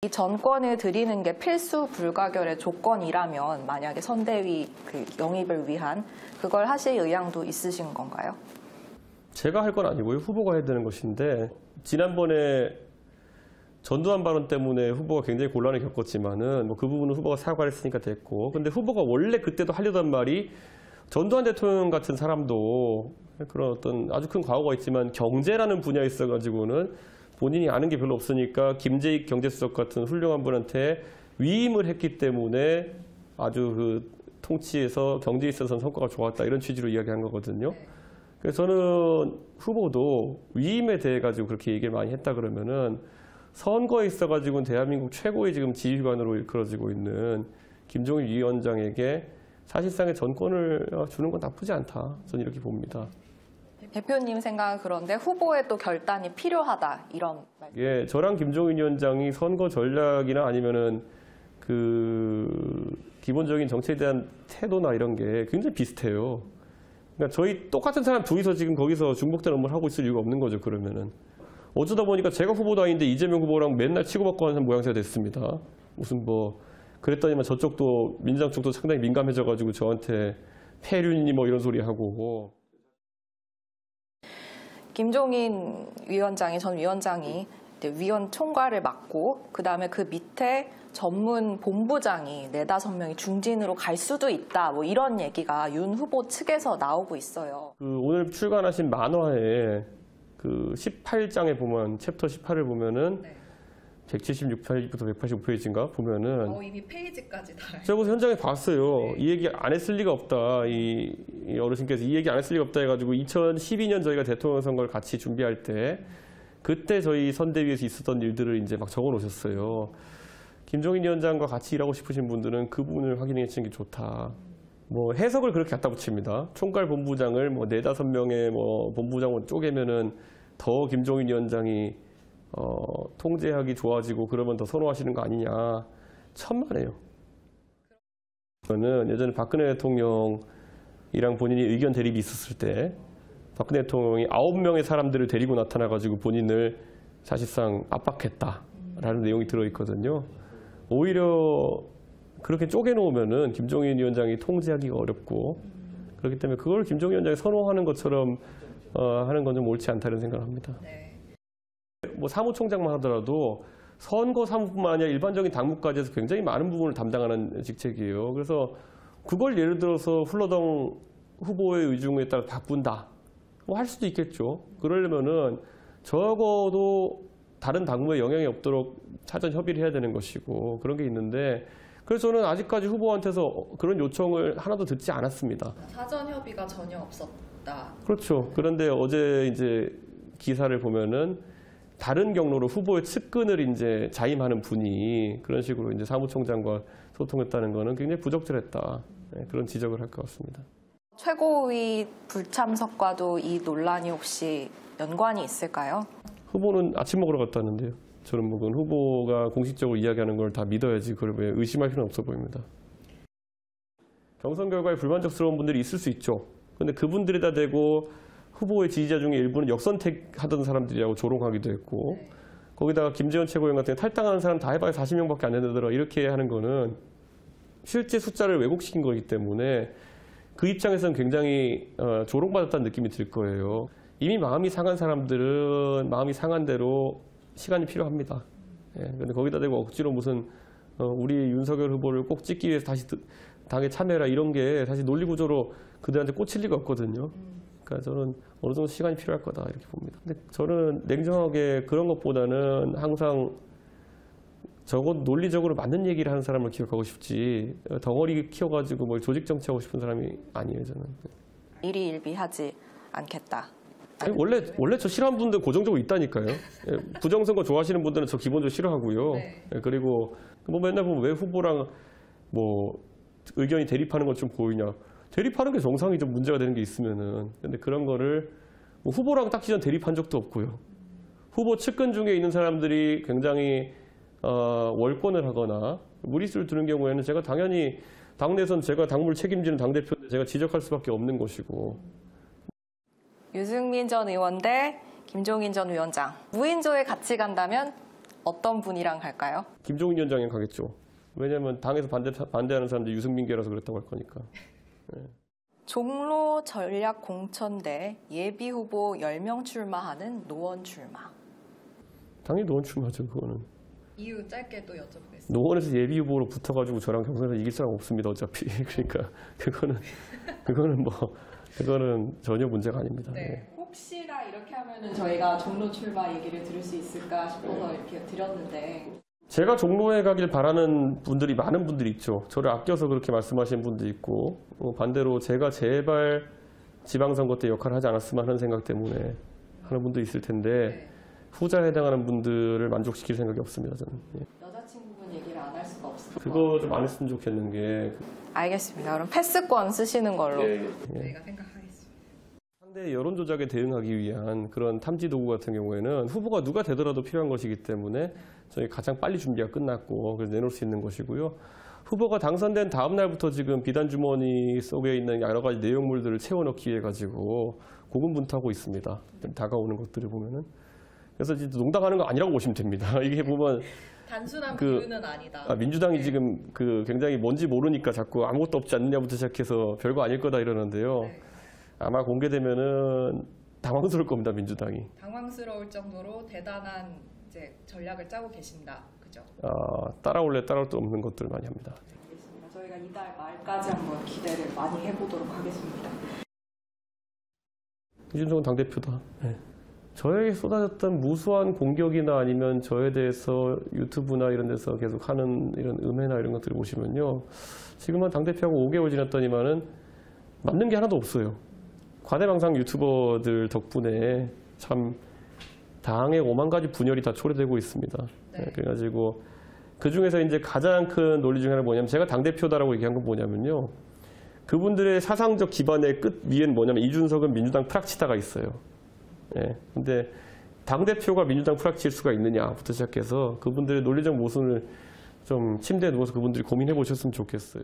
이 전권을 드리는 게 필수 불가결의 조건이라면 만약에 선대위 영입을 위한 그걸 하실 의향도 있으신 건가요? 제가 할 건 아니고요. 후보가 해야 되는 것인데 지난번에 전두환 발언 때문에 후보가 굉장히 곤란을 겪었지만은 그 부분은 후보가 사과를 했으니까 됐고, 근데 후보가 원래 그때도 하려던 말이 전두환 대통령 같은 사람도 그런 어떤 아주 큰 과거가 있지만 경제라는 분야에 있어가지고는 본인이 아는 게 별로 없으니까 김재익 경제수석 같은 훌륭한 분한테 위임을 했기 때문에 아주 그 통치에서 경제에 있어서는 성과가 좋았다, 이런 취지로 이야기한 거거든요. 그래서 저는 후보도 위임에 대해 가지고 그렇게 얘기를 많이 했다 그러면은 선거에 있어가지고는 대한민국 최고의 지금 지휘관으로 일컬어지고 있는 김종인 위원장에게 사실상의 전권을 주는 건 나쁘지 않다, 저는 이렇게 봅니다. 대표님 생각은 그런데 후보의 또 결단이 필요하다, 이런 말씀. 예, 저랑 김종인 위원장이 선거 전략이나 아니면은 그 기본적인 정치에 대한 태도나 이런 게 굉장히 비슷해요. 그러니까 저희 똑같은 사람 둘이서 지금 거기서 중복된 업무를 하고 있을 이유가 없는 거죠, 그러면은. 어쩌다 보니까 제가 후보도 아닌데 이재명 후보랑 맨날 치고받고 하는 모양새가 됐습니다. 무슨 그랬더니만 저쪽도 민주당 쪽도 상당히 민감해져가지고 저한테 폐륜이니 이런 소리 하고. 김종인 위원장이, 전 위원장이 위원 총괄을 맡고 그다음에 그 밑에 전문 본부장이 4-5명이 중진으로 갈 수도 있다, 이런 얘기가 윤 후보 측에서 나오고 있어요. 오늘 출간하신 만화에 18장에 보면 챕터 18을 보면은 176페이지부터 185페이지인가 보면은 이미 페이지까지 다. 제가 현장에 봤어요. 이 얘기 안 했을 리가 없다. 이 어르신께서 이 얘기 안 했을 리가 없다 해가지고 2012년 저희가 대통령 선거를 같이 준비할 때 그때 저희 선대위에서 있었던 일들을 이제 막 적어 놓으셨어요. 김종인 위원장과 같이 일하고 싶으신 분들은 그 부분을 확인해 주시는 게 좋다. 해석을 그렇게 갖다 붙입니다. 총괄 본부장을 4-5명의 본부장을 쪼개면은 더 김종인 위원장이 통제하기 좋아지고 그러면 더 선호하시는 거 아니냐. 천만에요. 저는 예전에 박근혜 대통령이랑 본인이 의견 대립이 있었을 때 박근혜 대통령이 9명의 사람들을 데리고 나타나가지고 본인을 사실상 압박했다라는 내용이 들어있거든요. 오히려 그렇게 쪼개놓으면은 김종인 위원장이 통제하기가 어렵고, 그렇기 때문에 그걸 김종인 위원장이 선호하는 것처럼 하는 건 좀 옳지 않다는 생각을 합니다. 사무총장만 하더라도 선거 사무뿐만 아니라 일반적인 당무까지 해서 굉장히 많은 부분을 담당하는 직책이에요. 그래서 그걸 예를 들어서 훌러덩 후보의 의중에 따라 바꾼다, 할 수도 있겠죠. 그러려면은 적어도 다른 당무에 영향이 없도록 사전 협의를 해야 되는 것이고, 그런 게 있는데, 그래서 저는 아직까지 후보한테서 그런 요청을 하나도 듣지 않았습니다. 사전 협의가 전혀 없었다. 그렇죠. 그런데 어제 이제 기사를 보면은 다른 경로로 후보의 측근을 이제 자임하는 분이 그런 식으로 이제 사무총장과 소통했다는 거는 굉장히 부적절했다, 그런 지적을 할 것 같습니다. 최고위 불참석과도 이 논란이 혹시 연관이 있을까요? 후보는 아침 먹으러 갔다는데요. 저는 그건 후보가 공식적으로 이야기하는 걸 다 믿어야지 그걸 왜 의심할 필요는 없어 보입니다. 경선 결과에 불만족스러운 분들이 있을 수 있죠. 그런데 그분들에다 대고 후보의 지지자 중에 일부는 역선택하던 사람들이라고 조롱하기도 했고, 거기다가 김재원 최고위원 같은 경우 탈당하는 사람 다 해봐야 40명밖에 안 되더라, 이렇게 하는 거는 실제 숫자를 왜곡시킨 거기 때문에 그 입장에서는 굉장히 조롱받았다는 느낌이 들 거예요. 이미 마음이 상한 사람들은 마음이 상한 대로 시간이 필요합니다. 근데 거기다 대고 억지로 무슨 우리 윤석열 후보를 꼭 찍기 위해서 다시 당에 참여해라, 이런 게 사실 논리 구조로 그들한테 꽂힐 리가 없거든요. 그러니까 저는 어느 정도 시간이 필요할 거다, 이렇게 봅니다. 근데 저는 냉정하게 그런 것보다는 항상 적어도 논리적으로 맞는 얘기를 하는 사람을 기억하고 싶지, 덩어리 키워가지고 뭘 조직 정치하고 싶은 사람이 아니에요, 저는. 일희일비하지 않겠다. 아니, 원래 저 싫어하는 분들 고정적으로 있다니까요. 부정선거 좋아하시는 분들은 저 기본적으로 싫어하고요. 그리고 맨날 보면 왜 후보랑 의견이 대립하는 것 좀 보이냐. 대립하는 게 정상이죠, 문제가 되는 게 있으면은. 근데 그런 거를 후보랑 딱 지전 대립한 적도 없고요. 후보 측근 중에 있는 사람들이 굉장히 월권을 하거나 무리수를 두는 경우에는 제가 당연히 당내에선 제가 당무를 책임지는 당대표인데 제가 지적할 수밖에 없는 것이고. 유승민 전 의원 대 김종인 전 위원장. 무인조에 같이 간다면 어떤 분이랑 갈까요? 김종인 위원장이 가겠죠. 왜냐하면 당에서 반대하는 사람들이 유승민계라서 그랬다고 할 거니까. 네. 종로 전략 공천대 예비 후보 10명 출마하는 노원 출마. 당연히 노원 출마죠, 그거는. 이유 짧게 또 여쭤보겠습니다. 노원에서 예비 후보로 붙어가지고 저랑 경선에서 이길 사람 없습니다, 어차피. 그러니까 그거는 전혀 문제가 아닙니다. 네. 네. 혹시나 이렇게 하면은 저희가 종로 출마 얘기를 들을 수 있을까 싶어서 이렇게 드렸는데. 제가 종로에 가길 바라는 분들이 많은 분들이 있죠. 저를 아껴서 그렇게 말씀하시는 분도 있고, 반대로 제가 제발 지방선거 때 역할을 하지 않았으면 하는 생각 때문에 하는 분도 있을 텐데, 후자에 해당하는 분들을 만족시킬 생각이 없습니다, 저는. 예. 여자친구분 얘기를 안 할 수가 없어요. 그거 좀 안 했으면 좋겠는 게. 알겠습니다. 그럼 패스권 쓰시는 걸로. 저희가 생각하겠습니다. 상대 여론 조작에 대응하기 위한 그런 탐지 도구 같은 경우에는 후보가 누가 되더라도 필요한 것이기 때문에 저희 가장 빨리 준비가 끝났고 그래서 내놓을 수 있는 것이고요. 후보가 당선된 다음 날부터 지금 비단 주머니 속에 있는 여러 가지 내용물들을 채워넣기 위해 가지고 고군분투하고 있습니다. 다가오는 것들을 보면은. 그래서 이제 농담하는 거 아니라고 보시면 됩니다. 이게 보면 단순한 비유는 아니다. 민주당이 지금 굉장히 뭔지 모르니까 자꾸 아무것도 없지 않느냐부터 시작해서 별거 아닐 거다 이러는데요. 네. 아마 공개되면은 당황스러울 겁니다, 민주당이. 당황스러울 정도로 대단한 이제 전략을 짜고 계신다, 그죠? 따라올 수 없는 것들을 많이 합니다. 알겠습니다. 저희가 이달 말까지 한번 기대를 많이 해보도록 하겠습니다. 이준석은 당대표다. 네. 저에게 쏟아졌던 무수한 공격이나 아니면 저에 대해서 유튜브나 이런 데서 계속 하는 이런 음해나 이런 것들을 보시면요. 지금은 당대표하고 5개월 지났더니만은 맞는 게 하나도 없어요. 과대망상 유튜버들 덕분에 참 당의 5만 가지 분열이 다 초래되고 있습니다. 네. 그래가지고 그 중에서 이제 가장 큰 논리 중에 하나가 뭐냐면 제가 당대표다라고 얘기한 건 뭐냐면요. 그분들의 사상적 기반의 끝 위엔 뭐냐면 이준석은 민주당 프락치다가 있어요. 예. 근데 당대표가 민주당 프락칠 수가 있느냐부터 시작해서 그분들의 논리적 모순을 좀 침대에 누워서 그분들이 고민해 보셨으면 좋겠어요.